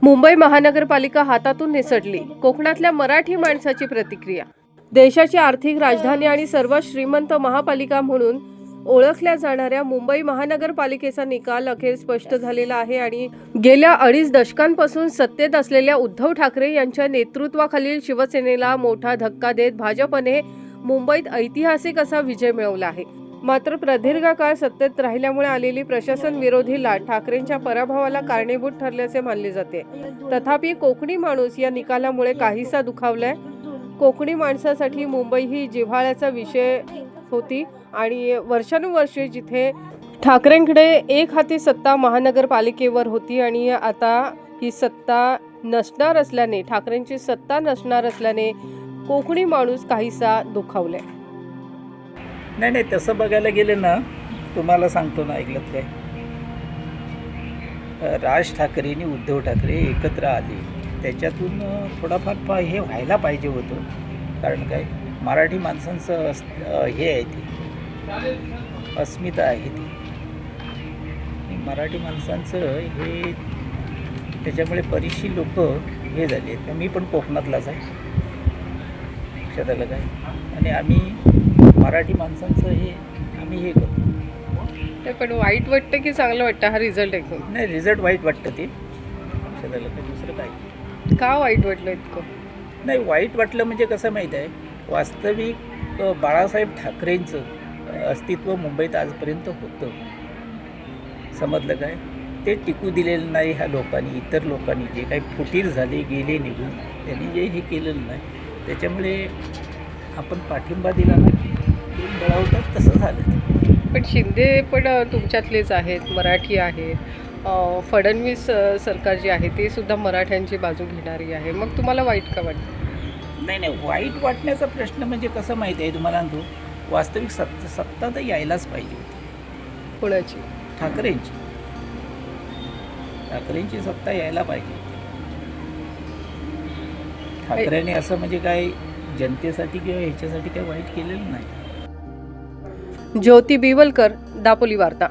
मुंबई महानगरपालिका हातातून निसटली. कोकणातल्या मराठी माणसाची प्रतिक्रिया. देशाची आर्थिक राजधानी आणि सर्वात श्रीमंत महापालिका म्हणून ओळखल्या जाणाऱ्या मुंबई महानगरपालिकेचा निकाल अखेर स्पष्ट झालेला आहे आणि गेल्या 2.5 दशकांपासून सत्तेत असलेल्या उद्धव ठाकरे यांच्या नेतृत्वाखालील शिवसेनेला मोठा धक्का देत भाजपने मुंबईत ऐतिहासिक असा विजय मिळवला आहे. मात्र प्रदीर्घ काळ सत्तेत राहिल्यामुळे आलेली प्रशासन विरोधी लाट ठाकरेंच्या पराभवाला कारणीभूत ठरल्याचे मानले जाते. तथापि कोकणी माणूस या निकालामुळे काहीसा दुखावलाय. कोकणी माणसासाठी मुंबई ही जिव्हाळ्याचा विषय होती आणि वर्षानुवर्षे जिथे ठाकरेंकडे एक हाती सत्ता महानगरपालिकेवर होती आणि आता ही सत्ता नसणार असल्याने, ठाकरेंची सत्ता नसणार असल्याने कोकणी माणूस काहीसा दुखावलाय. नाही तसं बघायला गेलं ना, तुम्हाला सांगतो ना, ऐकलं काय, राज ठाकरे आणि उद्धव ठाकरे एकत्र आले, त्याच्यातून थोडाफार हे व्हायला पाहिजे होतं. कारण काय, मराठी माणसांचं हे आहे, ती अस्मिता आहे ती, मराठी माणसांचं हे, त्याच्यामुळे बरीचशी लोक हे झाले. मी पण कोकणातलाच आहे, लक्षात आलं काय, आणि आम्ही मराठी माणसांचं हे आम्ही हे करतो. पण वाईट वाटतं की चांगलं वाटतं हा रिझल्ट ऐकून? नाही, रिझल्ट वाईट वाटतं ते, लक्षात आलं का, दुसरं काय. का वाईट वाटलं इतकं? नाही, वाईट वाटलं म्हणजे कसं माहीत आहे, वास्तविक बाळासाहेब ठाकरेंचं अस्तित्व मुंबईत आजपर्यंत होतं, समजलं काय, ते टिकू दिलेलं नाही ह्या लोकांनी. इतर लोकांनी जे काही फुटीर झाले, गेले निघून, त्यांनी जे हे केलेलं नाही, त्याच्यामुळे आपण पाठिंबा दिला ना, बळावतात, तसं झालं. पण शिंदे पण तुमच्यातलेच आहेत, मराठी आहेत. फडणवीस सरकार जे आहे ते सुद्धा मराठ्यांची बाजू घेणारी आहे. मग तुम्हाला वाईट का वाटतं? नाही, वाईट वाटण्याचा प्रश्न म्हणजे कसं माहिती आहे तुम्हाला, तो वास्तविक सत्ता तर यायलाच पाहिजे होती. कोणाची? ठाकरेंची सत्ता यायला पाहिजे. ठाकरेंनी असं म्हणजे काय जनतेसाठी किंवा ह्याच्यासाठी काही वाईट केलेलं नाही. ज्योती बिवलकर, दापोली वार्ता.